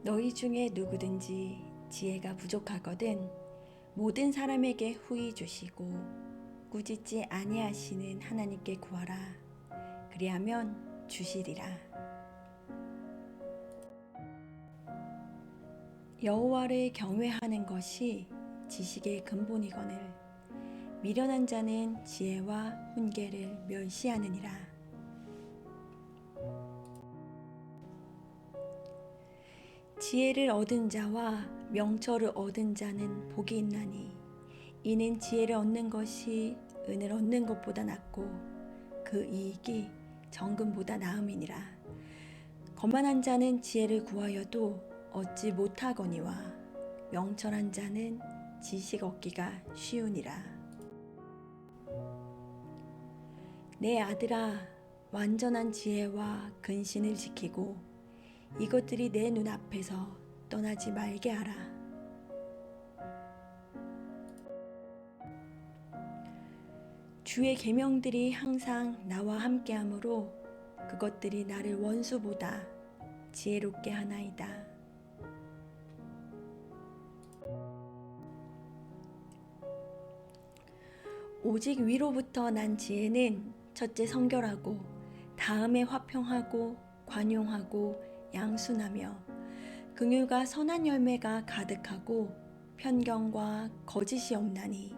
너희 중에 누구든지 지혜가 부족하거든 모든 사람에게 후히 주시고 꾸짖지 아니하시는 하나님께 구하라. 그리하면 주시리라. 여호와를 경외하는 것이 지식의 근본이거늘 미련한 자는 지혜와 훈계를 멸시하느니라. 지혜를 얻은 자와 명철을 얻은 자는 복이 있나니 이는 지혜를 얻는 것이 은을 얻는 것보다 낫고 그 이익이 정금보다 나음이니라. 거만한 자는 지혜를 구하여도 얻지 못하거니와 명철한 자는 지식 얻기가 쉬우니라. 내 아들아, 완전한 지혜와 근신을 지키고 이것들이 내 눈앞에서 떠나지 말게 하라. 주의 계명들이 항상 나와 함께하므로 그것들이 나를 원수보다 지혜롭게 하나이다. 오직 위로부터 난 지혜는 첫째 성결하고 다음에 화평하고 관용하고 양순하며 긍휼과 선한 열매가 가득하고 편견과 거짓이 없나니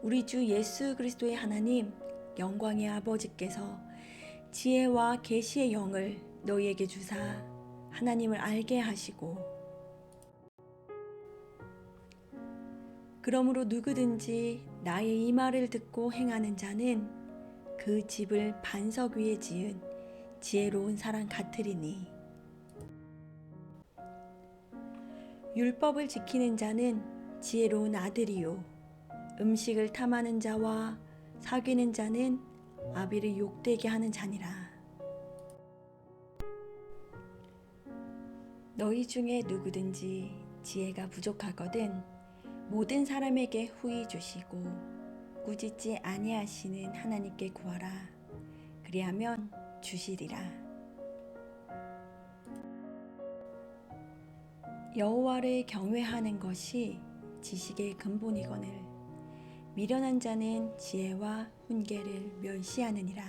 우리 주 예수 그리스도의 하나님 영광의 아버지께서 지혜와 계시의 영을 너희에게 주사 하나님을 알게 하시고 그러므로 누구든지 나의 이 말을 듣고 행하는 자는 그 집을 반석 위에 지은 지혜로운 사람 같으리니 율법을 지키는 자는 지혜로운 아들이요 음식을 탐하는 자와 사귀는 자는 아비를 욕되게 하는 자니라. 너희 중에 누구든지 지혜가 부족하거든 모든 사람에게 후히 주시고 꾸짖지 아니하시는 하나님께 구하라. 그리하면 주시리라. 여호와를 경외하는 것이 지식의 근본이거늘 미련한 자는 지혜와 훈계를 멸시하느니라.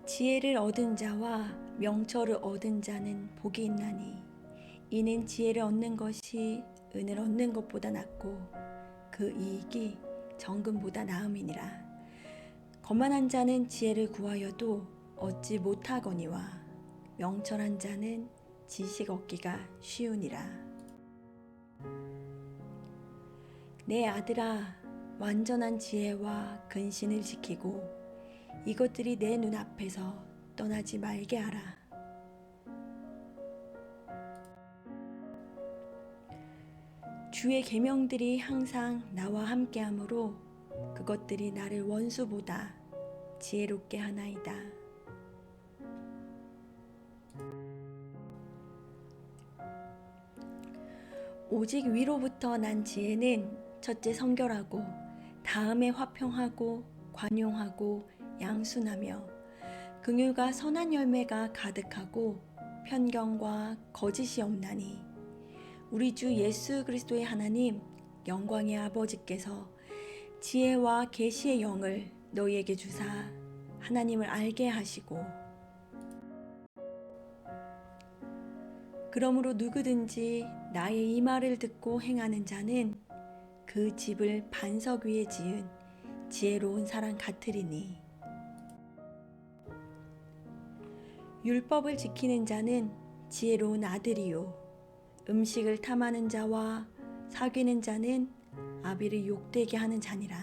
지혜를 얻은 자와 명철을 얻은 자는 복이 있나니 이는 지혜를 얻는 것이 은을 얻는 것보다 낫고 그 이익이 정금보다 나음이니라. 거만한 자는 지혜를 구하여도 얻지 못하거니와 명철한 자는 지식 얻기가 쉬우니라. 내 아들아, 완전한 지혜와 근신을 지키고 이것들이 내 눈앞에서 떠나지 말게 하라. 주의 계명들이 항상 나와 함께하므로 그것들이 나를 원수보다 지혜롭게 하나이다. 오직 위로부터 난 지혜는 첫째 성결하고 다음에 화평하고 관용하고 양순하며 긍휼과 선한 열매가 가득하고 편견과 거짓이 없나니 우리 주 예수 그리스도의 하나님 영광의 아버지께서 지혜와 계시의 영을 너희에게 주사 하나님을 알게 하시고 그러므로 누구든지 나의 이 말을 듣고 행하는 자는 그 집을 반석 위에 지은 지혜로운 사람 같으리니 율법을 지키는 자는 지혜로운 아들이요 음식을 탐하는 자와 사귀는 자는 아비를 욕되게 하는 자니라.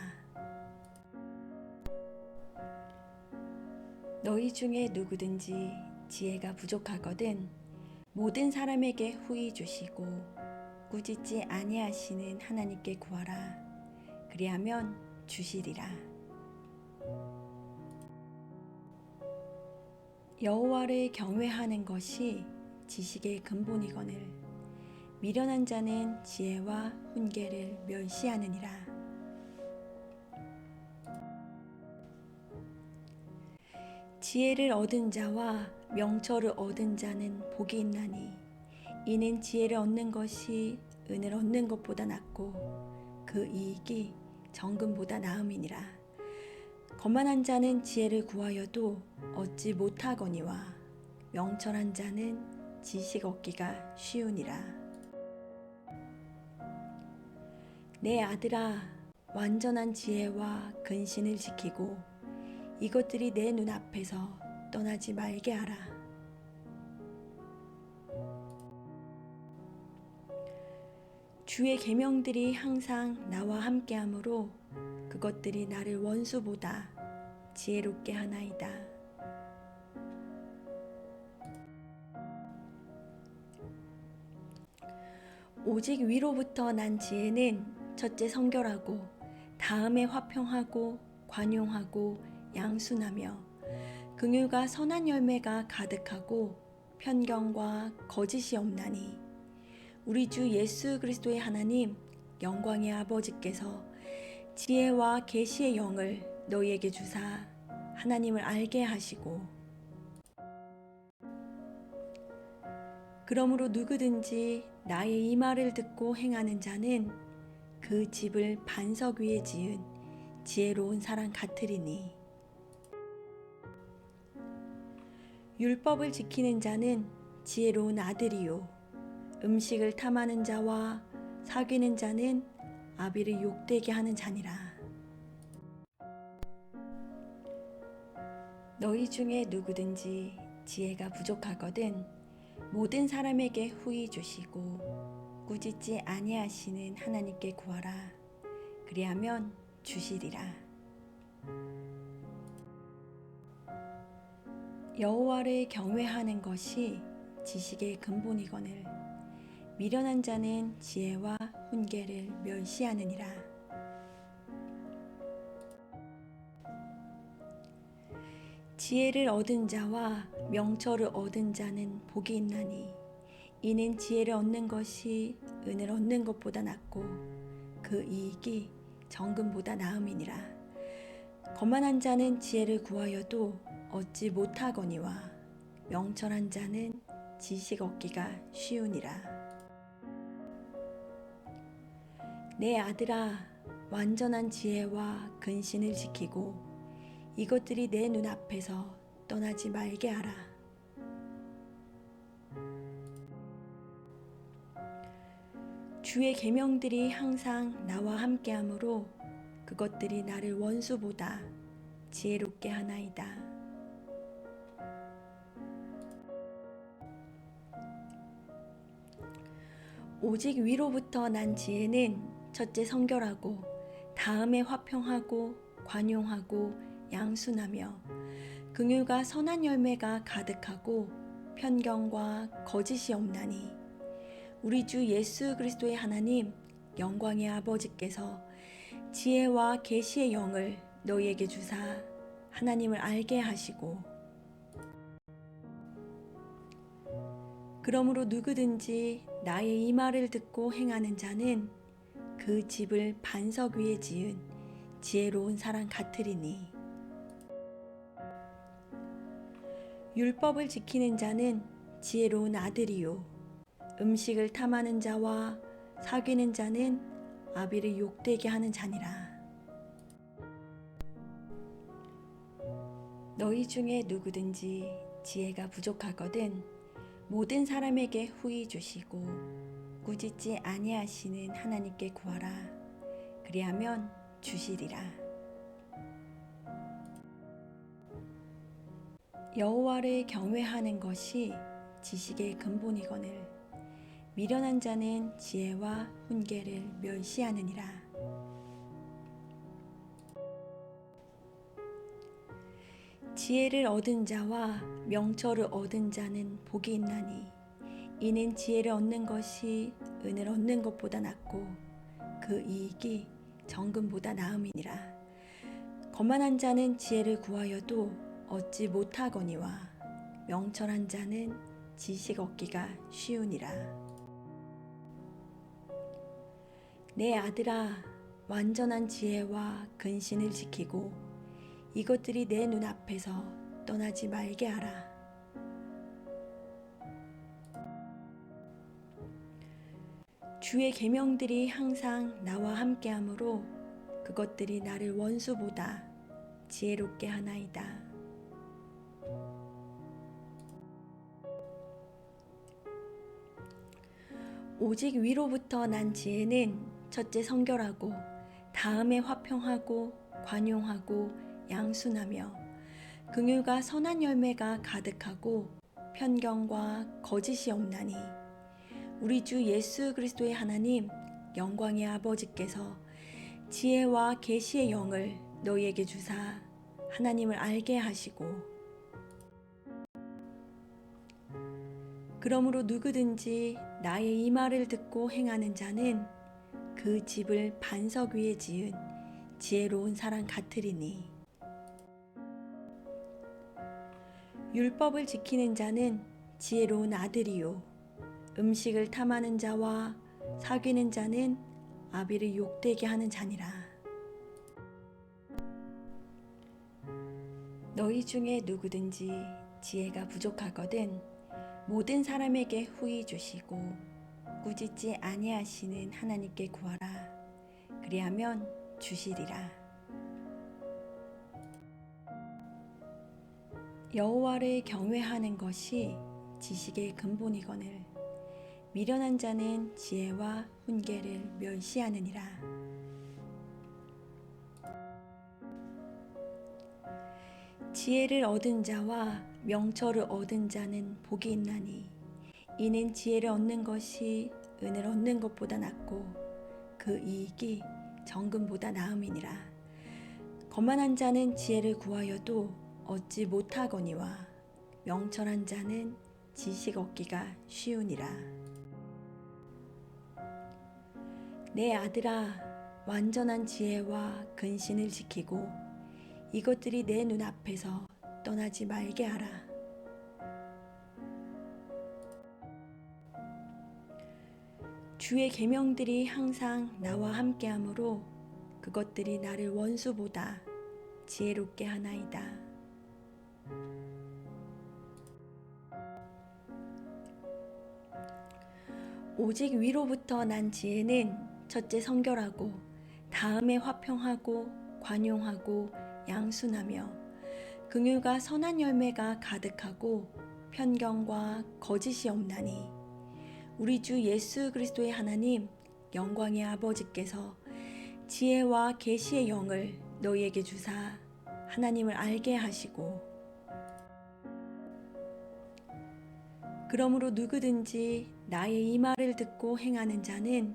너희 중에 누구든지 지혜가 부족하거든 모든 사람에게 후히 주시고 꾸짖지 아니하시는 하나님께 구하라. 그리하면 주시리라. 여호와를 경외하는 것이 지식의 근본이거늘 미련한 자는 지혜와 훈계를 멸시하느니라. 지혜를 얻은 자와 명철을 얻은 자는 복이 있나니 이는 지혜를 얻는 것이 은을 얻는 것보다 낫고 그 이익이 정금보다 나음이니라. 거만한 자는 지혜를 구하여도 얻지 못하거니와 명철한 자는 지식 얻기가 쉬우니라. 내 아들아, 완전한 지혜와 근신을 지키고 이것들이 내 눈앞에서 떠나지 말게 하라. 주의 계명들이 항상 나와 함께하므로 그것들이 나를 원수보다 지혜롭게 하나이다. 오직 위로부터 난 지혜는 첫째 성결하고 다음에 화평하고 관용하고 양순하며 긍휼과 선한 열매가 가득하고 편견과 거짓이 없나니 우리 주 예수 그리스도의 하나님 영광의 아버지께서 지혜와 계시의 영을 너희에게 주사 하나님을 알게 하시고 그러므로 누구든지 나의 이 말을 듣고 행하는 자는 그 집을 반석 위에 지은 지혜로운 사람 같으리니 율법을 지키는 자는 지혜로운 아들이요 음식을 탐하는 자와 사귀는 자는 아비를 욕되게 하는 자니라. 너희 중에 누구든지 지혜가 부족하거든 모든 사람에게 후히 주시고 꾸짖지 아니하시는 하나님께 구하라. 그리하면 주시리라. 여호와를 경외하는 것이 지식의 근본이거늘 미련한 자는 지혜와 훈계를 멸시하느니라. 지혜를 얻은 자와 명철을 얻은 자는 복이 있나니 이는 지혜를 얻는 것이 은을 얻는 것보다 낫고 그 이익이 정금보다 나음이니라. 거만한 자는 지혜를 구하여도 얻지 못하거니와 명철한 자는 지식 얻기가 쉬우니라. 내 아들아, 완전한 지혜와 근신을 지키고 이것들이 내 눈앞에서 떠나지 말게 하라. 주의 계명들이 항상 나와 함께하므로 그것들이 나를 원수보다 지혜롭게 하나이다. 오직 위로부터 난 지혜는 첫째 성결하고 다음에 화평하고 관용하고 양순하며 긍휼과 선한 열매가 가득하고 편견과 거짓이 없나니 우리 주 예수 그리스도의 하나님 영광의 아버지께서 지혜와 계시의 영을 너희에게 주사 하나님을 알게 하시고 그러므로 누구든지 나의 이 말을 듣고 행하는 자는 그 집을 반석 위에 지은 지혜로운 사람 같으리니 율법을 지키는 자는 지혜로운 아들이요 음식을 탐하는 자와 사귀는 자는 아비를 욕되게 하는 자니라. 너희 중에 누구든지 지혜가 부족하거든 모든 사람에게 후히 주시고 꾸짖지 아니하시는 하나님께 구하라. 그리하면 주시리라. 여호와를 경외하는 것이 지식의 근본이거늘 미련한 자는 지혜와 훈계를 멸시하느니라. 지혜를 얻은 자와 명철을 얻은 자는 복이 있나니 이는 지혜를 얻는 것이 은을 얻는 것보다 낫고 그 이익이 정금보다 나음이니라. 거만한 자는 지혜를 구하여도 얻지 못하거니와 명철한 자는 지식 얻기가 쉬우니라. 내 아들아, 완전한 지혜와 근신을 지키고 이것들이 내 눈앞에서 떠나지 말게 하라. 주의 계명들이 항상 나와 함께하므로 그것들이 나를 원수보다 지혜롭게 하나이다. 오직 위로부터 난 지혜는 첫째 성결하고 다음에 화평하고 관용하고 양순하며 긍휼과 선한 열매가 가득하고 편견과 거짓이 없나니 우리 주 예수 그리스도의 하나님 영광의 아버지께서 지혜와 계시의 영을 너희에게 주사 하나님을 알게 하시고 그러므로 누구든지 나의 이 말을 듣고 행하는 자는 그 집을 반석 위에 지은 지혜로운 사람 같으리니 율법을 지키는 자는 지혜로운 아들이요 음식을 탐하는 자와 사귀는 자는 아비를 욕되게 하는 자니라. 너희 중에 누구든지 지혜가 부족하거든 모든 사람에게 후히 주시고 꾸짖지 아니하시는 하나님께 구하라. 그리하면 주시리라. 여호와를 경외하는 것이 지식의 근본이거늘 미련한 자는 지혜와 훈계를 멸시하느니라. 지혜를 얻은 자와 명철을 얻은 자는 복이 있나니 이는 지혜를 얻는 것이 은을 얻는 것보다 낫고 그 이익이 정금보다 나음이니라. 거만한 자는 지혜를 구하여도 얻지 못하거니와 명철한 자는 지식 얻기가 쉬우니라. 내 아들아 완전한 지혜와 근신을 지키고 이것들이 내 눈앞에서 떠나지 말게 하라. 주의 계명들이 항상 나와 함께하므로 그것들이 나를 원수보다 지혜롭게 하나이다. 오직 위로부터 난 지혜는 첫째 성결하고 다음에 화평하고 관용하고 양순하며 긍휼과 선한 열매가 가득하고 편견과 거짓이 없나니 우리 주 예수 그리스도의 하나님 영광의 아버지께서 지혜와 계시의 영을 너희에게 주사 하나님을 알게 하시고 그러므로 누구든지 나의 이 말을 듣고 행하는 자는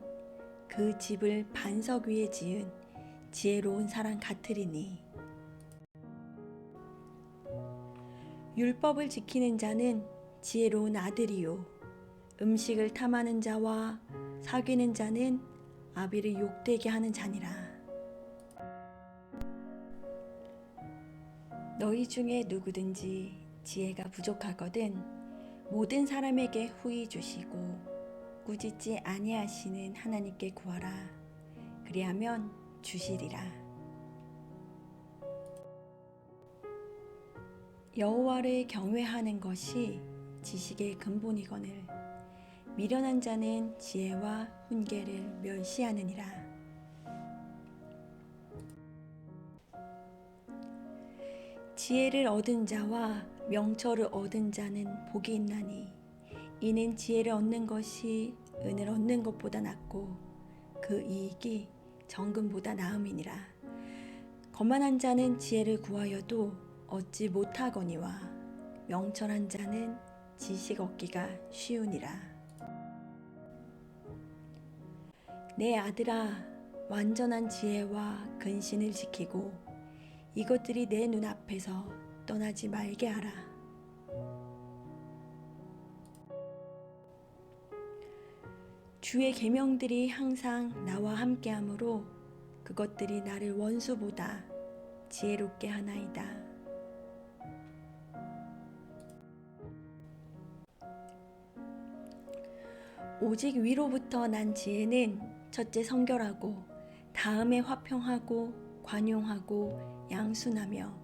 그 집을 반석 위에 지은 지혜로운 사람 같으리니 율법을 지키는 자는 지혜로운 아들이요 음식을 탐하는 자와 사귀는 자는 아비를 욕되게 하는 자니라. 너희 중에 누구든지 지혜가 부족하거든 모든 사람에게 후히 주시고 꾸짖지 아니하시는 하나님께 구하라. 그리하면 주시리라. 여호와를 경외하는 것이 지식의 근본이거늘 미련한 자는 지혜와 훈계를 멸시하느니라. 지혜를 얻은 자와 명철을 얻은 자는 복이 있나니 이는 지혜를 얻는 것이 은을 얻는 것보다 낫고 그 이익이 정금보다 나음이니라. 거만한 자는 지혜를 구하여도 얻지 못하거니와 명철한 자는 지식 얻기가 쉬우니라. 내 아들아 완전한 지혜와 근신을 지키고 이것들이 내 눈앞에서 떠나지 말게 하라. 주의 계명들이 항상 나와 함께하므로 그것들이 나를 원수보다 지혜롭게 하나이다. 오직 위로부터 난 지혜는 첫째 성결하고 다음에 화평하고 관용하고 양순하며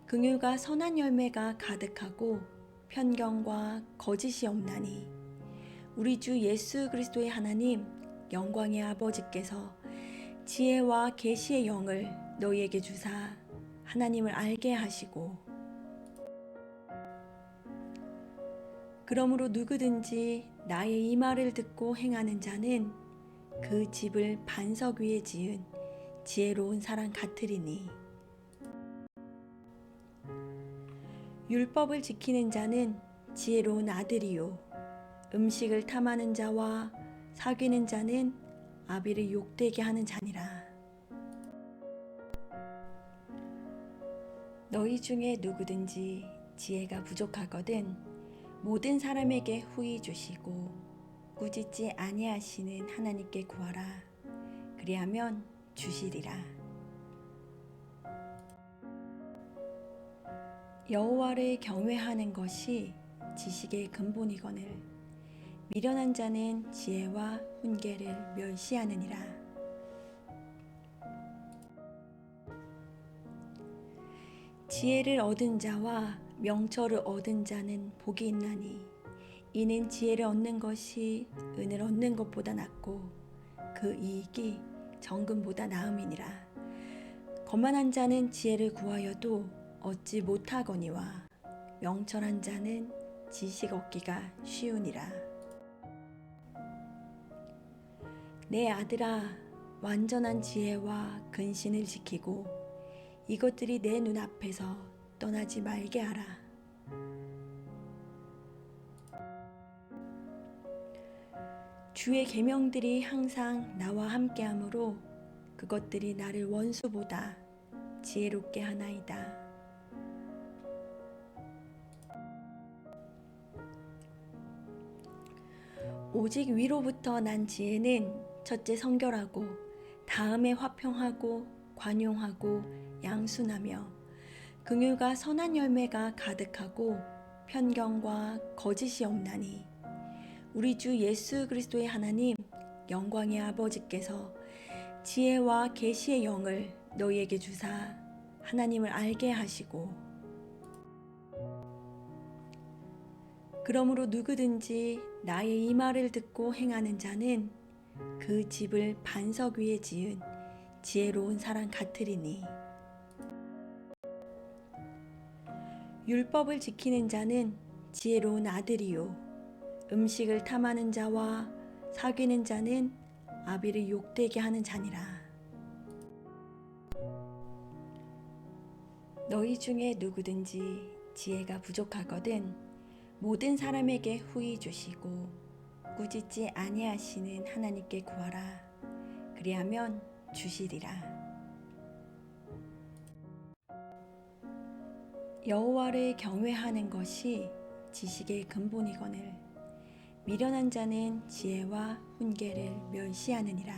긍휼과 선한 열매가 가득하고 편견과 거짓이 없나니 우리 주 예수 그리스도의 하나님 영광의 아버지께서 지혜와 계시의 영을 너희에게 주사 하나님을 알게 하시고, 그러므로 누구든지 나의 이 말을 듣고 행하는 자는 그 집을 반석 위에 지은 지혜로운 사람 같으리니, 율법을 지키는 자는 지혜로운 아들이요 음식을 탐하는 자와 사귀는 자는 아비를 욕되게 하는 자니라. 너희 중에 누구든지 지혜가 부족하거든 모든 사람에게 후히 주시고 꾸짖지 아니하시는 하나님께 구하라. 그리하면 주시리라. 여호와를 경외하는 것이 지식의 근본이거늘 미련한 자는 지혜와 훈계를 멸시하느니라. 지혜를 얻은 자와 명철을 얻은 자는 복이 있나니 이는 지혜를 얻는 것이 은을 얻는 것보다 낫고 그 이익이 정금보다 나음이니라. 거만한 자는 지혜를 구하여도 얻지 못하거니와 명철한 자는 지식 얻기가 쉬우니라. 내 아들아, 완전한 지혜와 근신을 지키고 이것들이 내 눈앞에서 떠나지 말게 하라. 주의 계명들이 항상 나와 함께하므로 그것들이 나를 원수보다 지혜롭게 하나이다. 오직 위로부터 난 지혜는 첫째 성결하고 다음에 화평하고 관용하고 양순하며 긍휼과 선한 열매가 가득하고 편견과 거짓이 없나니 우리 주 예수 그리스도의 하나님 영광의 아버지께서 지혜와 계시의 영을 너희에게 주사 하나님을 알게 하시고, 그러므로 누구든지 나의 이 말을 듣고 행하는 자는 그 집을 반석 위에 지은 지혜로운 사람 같으리니, 율법을 지키는 자는 지혜로운 아들이요 음식을 탐하는 자와 사귀는 자는 아비를 욕되게 하는 자니라. 너희 중에 누구든지 지혜가 부족하거든 모든 사람에게 후히 주시고 꾸짖지 아니하시는 하나님께 구하라. 그리하면 주시리라. 여호와를 경외하는 것이 지식의 근본이거늘 미련한 자는 지혜와 훈계를 멸시하느니라.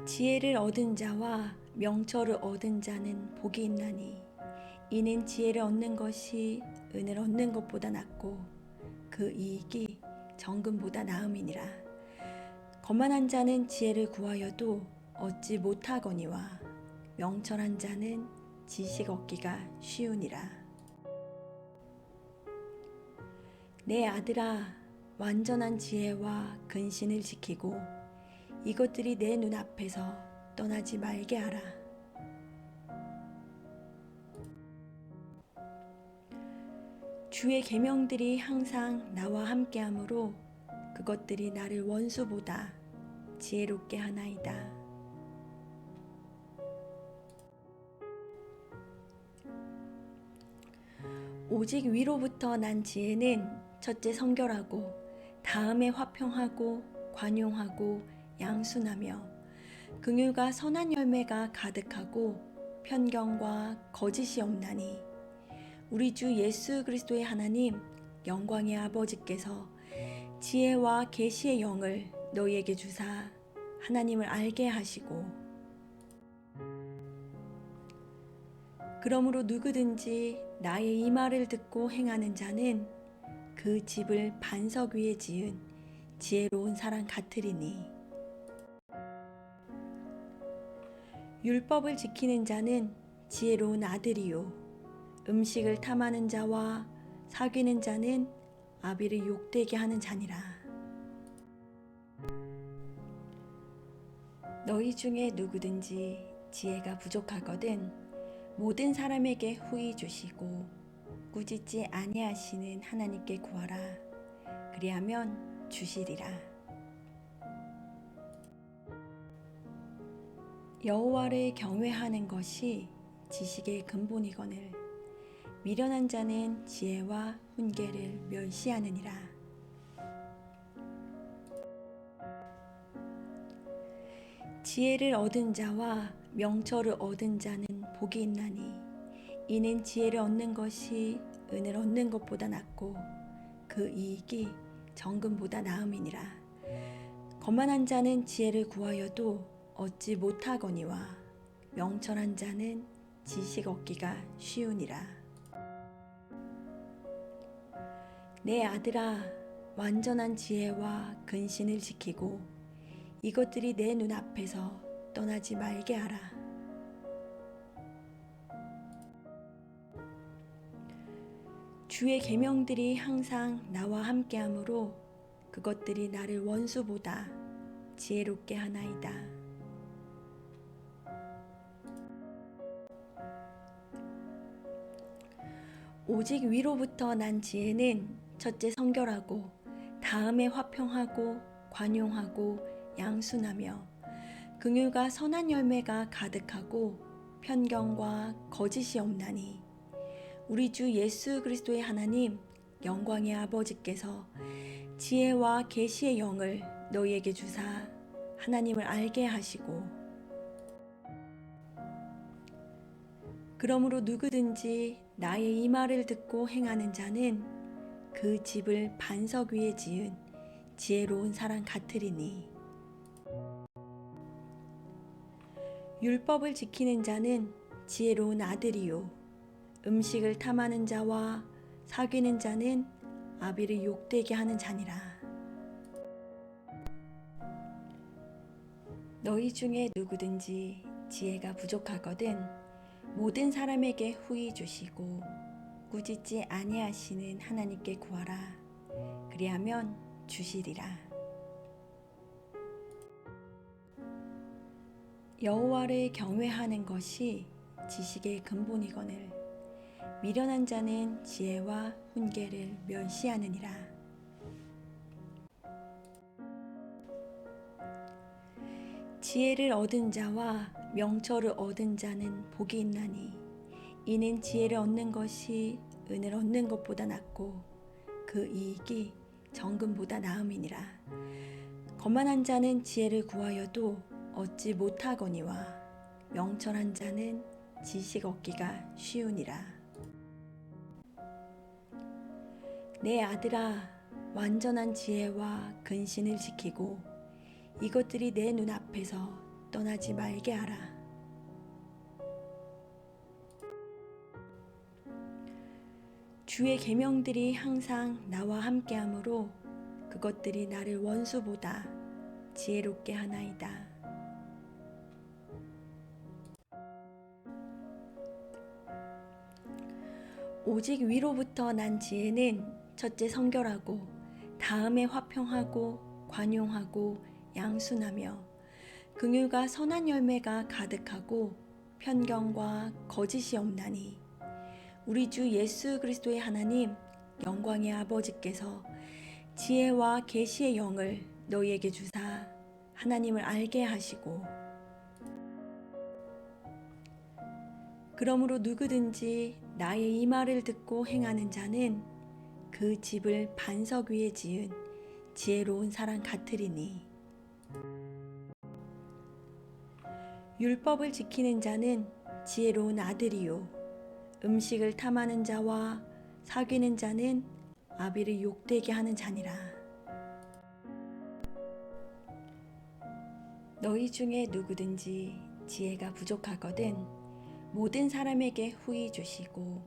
지혜를 얻은 자와 명철을 얻은 자는 복이 있나니 이는 지혜를 얻는 것이 은을 얻는 것보다 낫고 그 이익이 정금보다 나음이니라. 거만한 자는 지혜를 구하여도 얻지 못하거니와 명철한 자는 지식 얻기가 쉬우니라. 내 아들아, 완전한 지혜와 근신을 지키고 이것들이 내 눈앞에서 떠나지 말게 하라. 주의 계명들이 항상 나와 함께하므로 그것들이 나를 원수보다 지혜롭게 하나이다. 오직 위로부터 난 지혜는 첫째 성결하고 다음에 화평하고 관용하고 양순하며 긍휼과 선한 열매가 가득하고 편견과 거짓이 없나니 우리 주 예수 그리스도의 하나님 영광의 아버지께서 지혜와 계시의 영을 너희에게 주사 하나님을 알게 하시고, 그러므로 누구든지 나의 이 말을 듣고 행하는 자는 그 집을 반석 위에 지은 지혜로운 사람 같으리니, 율법을 지키는 자는 지혜로운 아들이요 음식을 탐하는 자와 사귀는 자는 아비를 욕되게 하는 자니라. 너희 중에 누구든지 지혜가 부족하거든 모든 사람에게 후히 주시고 꾸짖지 아니하시는 하나님께 구하라. 그리하면 주시리라. 여호와를 경외하는 것이 지식의 근본이거늘 미련한 자는 지혜와 훈계를 멸시하느니라. 지혜를 얻은 자와 명철을 얻은 자는 복이 있나니 이는 지혜를 얻는 것이 은을 얻는 것보다 낫고 그 이익이 정금보다 나음이니라. 거만한 자는 지혜를 구하여도 얻지 못하거니와 명철한 자는 지식 얻기가 쉬우니라. 내 아들아, 완전한 지혜와 근신을 지키고 이것들이 내 눈앞에서 떠나지 말게 하라. 주의 계명들이 항상 나와 함께하므로 그것들이 나를 원수보다 지혜롭게 하나이다. 오직 위로부터 난 지혜는 첫째 성결하고 다음에 화평하고 관용하고 양순하며 긍휼과 선한 열매가 가득하고 편견과 거짓이 없나니 우리 주 예수 그리스도의 하나님 영광의 아버지께서 지혜와 계시의 영을 너희에게 주사 하나님을 알게 하시고 그러므로 누구든지 나의 이 말을 듣고 행하는 자는 그 집을 반석 위에 지은 지혜로운 사람 같으리니 율법을 지키는 자는 지혜로운 아들이요 음식을 탐하는 자와 사귀는 자는 아비를 욕되게 하는 자니라. 너희 중에 누구든지 지혜가 부족하거든 모든 사람에게 후히 주시고 꾸짖지 아니하시는 하나님께 구하라. 그리하면 주시리라. 여호와를 경외하는 것이 지식의 근본이거늘 미련한 자는 지혜와 훈계를 멸시하느니라. 지혜를 얻은 자와 명철을 얻은 자는 복이 있나니 이는 지혜를 얻는 것이 은을 얻는 것보다 낫고 그 이익이 정금보다 나음이니라. 거만한 자는 지혜를 구하여도 얻지 못하거니와 명철한 자는 지식 얻기가 쉬우니라. 내 아들아, 완전한 지혜와 근신을 지키고 이것들이 내 눈앞에서 떠나지 말게 하라. 주의 계명들이 항상 나와 함께하므로 그것들이 나를 원수보다 지혜롭게 하나이다. 오직 위로부터 난 지혜는 첫째 성결하고 다음에 화평하고 관용하고 양순하며 긍휼과 선한 열매가 가득하고 편견과 거짓이 없나니 우리 주 예수 그리스도의 하나님 영광의 아버지께서 지혜와 계시의 영을 너희에게 주사 하나님을 알게 하시고 그러므로 누구든지 나의 이 말을 듣고 행하는 자는 그 집을 반석 위에 지은 지혜로운 사람 같으리니 율법을 지키는 자는 지혜로운 아들이요 음식을 탐하는 자와 사귀는 자는 아비를 욕되게 하는 자니라. 너희 중에 누구든지 지혜가 부족하거든 모든 사람에게 후히 주시고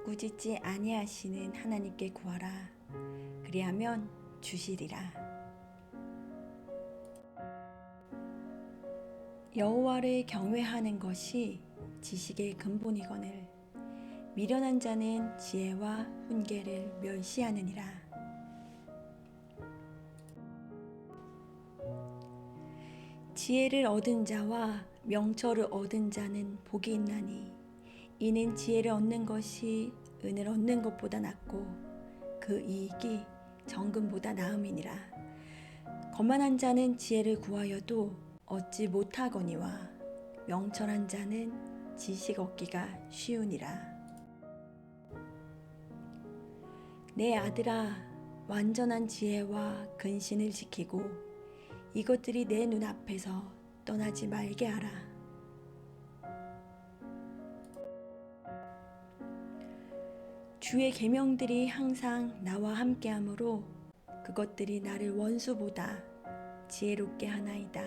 꾸짖지 아니하시는 하나님께 구하라. 그리하면 주시리라. 여호와를 경외하는 것이 지식의 근본이거늘 미련한 자는 지혜와 훈계를 멸시하느니라. 지혜를 얻은 자와 명철을 얻은 자는 복이 있나니 이는 지혜를 얻는 것이 은을 얻는 것보다 낫고 그 이익이 정금보다 나음이니라. 거만한 자는 지혜를 구하여도 얻지 못하거니와 명철한 자는 지식 얻기가 쉬우니라. 내 아들아, 완전한 지혜와 근신을 지키고 이것들이 내 눈앞에서 떠나지 말게 하라. 주의 계명들이 항상 나와 함께하므로 그것들이 나를 원수보다 지혜롭게 하나이다.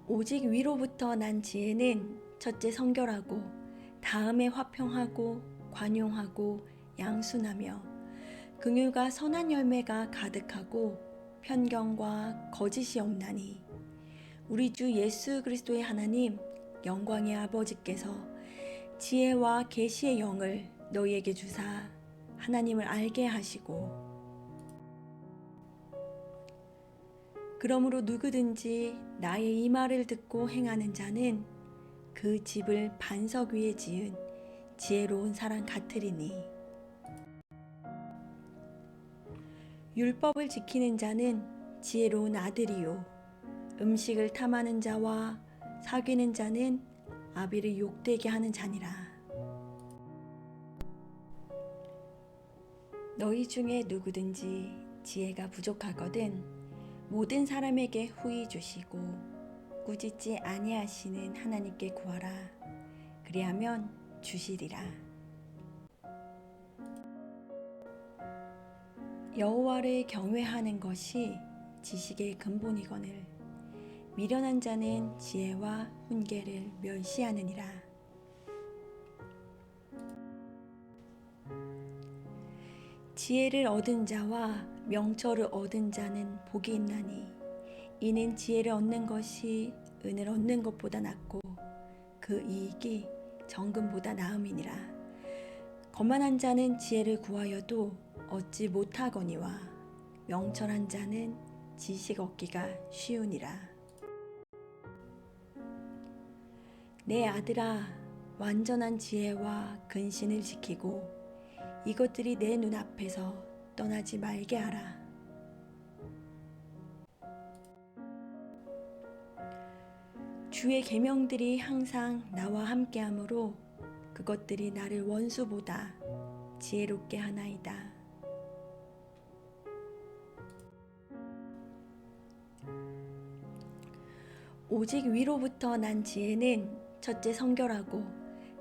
오직 위로부터 난 지혜는 첫째 성결하고 다음에 화평하고 관용하고 양순하며 긍휼과 선한 열매가 가득하고 편견과 거짓이 없나니 우리 주 예수 그리스도의 하나님 영광의 아버지께서 지혜와 계시의 영을 너희에게 주사 하나님을 알게 하시고 그러므로 누구든지 나의 이 말을 듣고 행하는 자는 그 집을 반석 위에 지은 지혜로운 사람 같으리니 율법을 지키는 자는 지혜로운 아들이요 음식을 탐하는 자와 사귀는 자는 아비를 욕되게 하는 자니라. 너희 중에 누구든지 지혜가 부족하거든 모든 사람에게 후히 주시고 꾸짖지 아니하시는 하나님께 구하라. 그리하면 주시리라. 여호와를 경외하는 것이 지식의 근본이거늘 미련한 자는 지혜와 훈계를 멸시하느니라. 지혜를 얻은 자와 명철을 얻은 자는 복이 있나니 이는 지혜를 얻는 것이 은을 얻는 것보다 낫고 그 이익이 정금보다 나음이니라. 거만한 자는 지혜를 구하여도 얻지 못하거니와 명철한 자는 지식 얻기가 쉬우니라. 내 아들아, 완전한 지혜와 근신을 지키고 이것들이 내 눈앞에서 떠나지 말게 하라. 주의 계명들이 항상 나와 함께하므로 그것들이 나를 원수보다 지혜롭게 하나이다. 오직 위로부터 난 지혜는 첫째 성결하고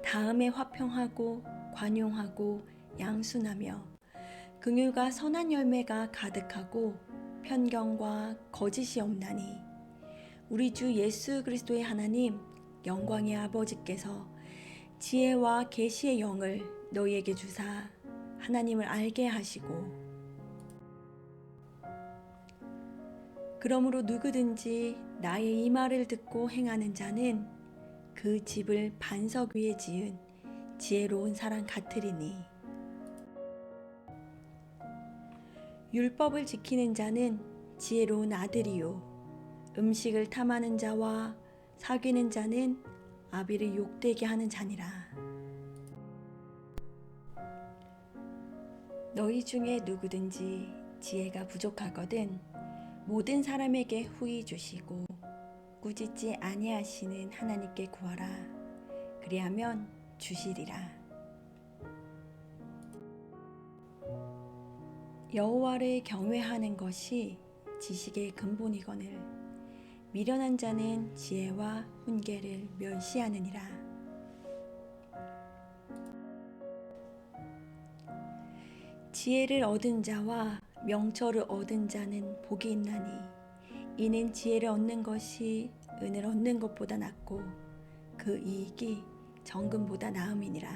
다음에 화평하고 관용하고 양순하며 긍휼과 선한 열매가 가득하고 편견과 거짓이 없나니 우리 주 예수 그리스도의 하나님 영광의 아버지께서 지혜와 계시의 영을 너희에게 주사 하나님을 알게 하시고 그러므로 누구든지 나의 이 말을 듣고 행하는 자는 그 집을 반석 위에 지은 지혜로운 사람 같으리니 율법을 지키는 자는 지혜로운 아들이요 음식을 탐하는 자와 사귀는 자는 아비를 욕되게 하는 자니라. 너희 중에 누구든지 지혜가 부족하거든 모든 사람에게 후히 주시고 꾸짖지 아니하시는 하나님께 구하라. 그리하면 주시리라. 여호와를 경외하는 것이 지식의 근본이거늘 미련한 자는 지혜와 훈계를 멸시하느니라. 지혜를 얻은 자와 명철을 얻은 자는 복이 있나니 이는 지혜를 얻는 것이 은을 얻는 것보다 낫고 그 이익이 정금보다 나음이니라.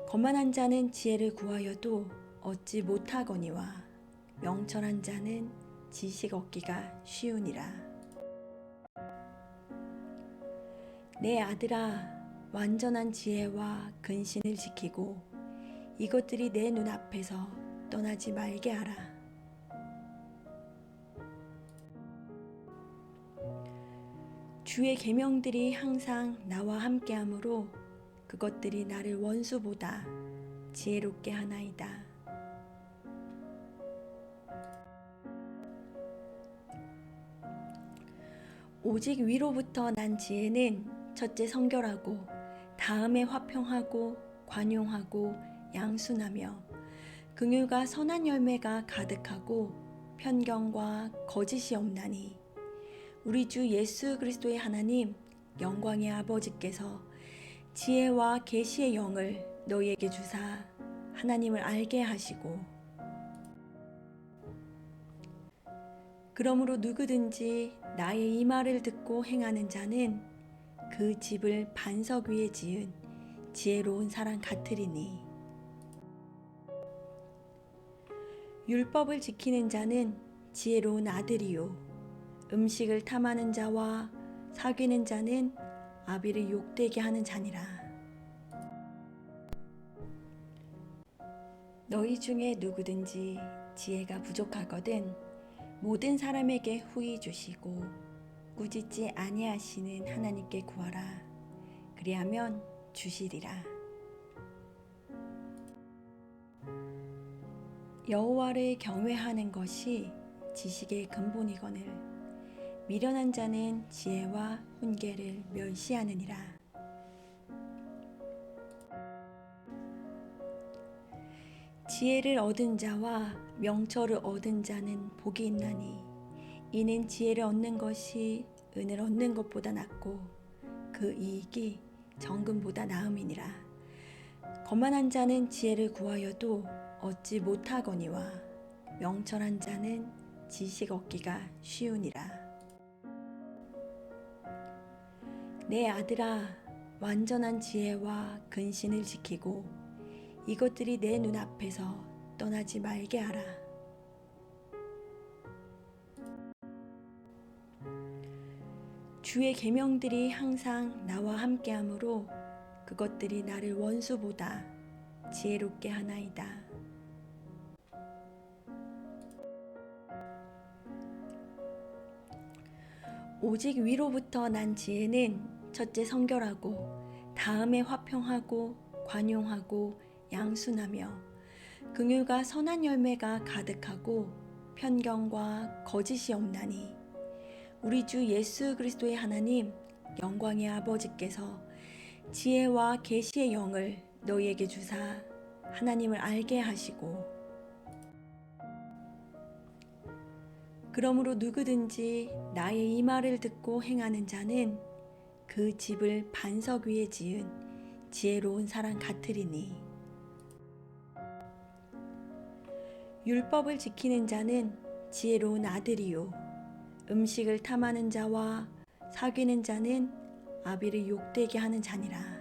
거만한 자는 지혜를 구하여도 얻지 못하거니와 명철한 자는 지식 얻기가 쉬우니라. 내 아들아, 완전한 지혜와 근신을 지키고 이것들이 내 눈앞에서 떠나지 말게 하라. 주의 계명들이 항상 나와 함께하므로 그것들이 나를 원수보다 지혜롭게 하나이다. 오직 위로부터 난 지혜는 첫째 성결하고 다음에 화평하고 관용하고 양순하며 긍휼과 선한 열매가 가득하고 편견과 거짓이 없나니 우리 주 예수 그리스도의 하나님 영광의 아버지께서 지혜와 계시의 영을 너희에게 주사 하나님을 알게 하시고 그러므로 누구든지 나의 이 말을 듣고 행하는 자는 그 집을 반석 위에 지은 지혜로운 사람 같으리니 율법을 지키는 자는 지혜로운 아들이요 음식을 탐하는 자와 사귀는 자는 아비를 욕되게 하는 자니라. 너희 중에 누구든지 지혜가 부족하거든 모든 사람에게 후히 주시고 꾸짖지 아니하시는 하나님께 구하라. 그리하면 주시리라. 여호와를 경외하는 것이 지식의 근본이거늘 미련한 자는 지혜와 훈계를 멸시하느니라. 지혜를 얻은 자와 명철을 얻은 자는 복이 있나니 이는 지혜를 얻는 것이 은을 얻는 것보다 낫고 그 이익이 정금보다 나음이니라. 거만한 자는 지혜를 구하여도 얻지 못하거니와 명철한 자는 지식 얻기가 쉬우니라. 내 아들아, 완전한 지혜와 근신을 지키고 이것들이 내 눈앞에서 떠나지 말게 하라. 주의 계명들이 항상 나와 함께하므로 그것들이 나를 원수보다 지혜롭게 하나이다. 오직 위로부터 난 지혜는 첫째 성결하고 다음에 화평하고 관용하고 양순하며 긍휼과 선한 열매가 가득하고 편견과 거짓이 없나니 우리 주 예수 그리스도의 하나님 영광의 아버지께서 지혜와 계시의 영을 너희에게 주사 하나님을 알게 하시고 그러므로 누구든지 나의 이 말을 듣고 행하는 자는 그 집을 반석 위에 지은 지혜로운 사람 같으리니 율법을 지키는 자는 지혜로운 아들이요 음식을 탐하는 자와 사귀는 자는 아비를 욕되게 하는 자니라.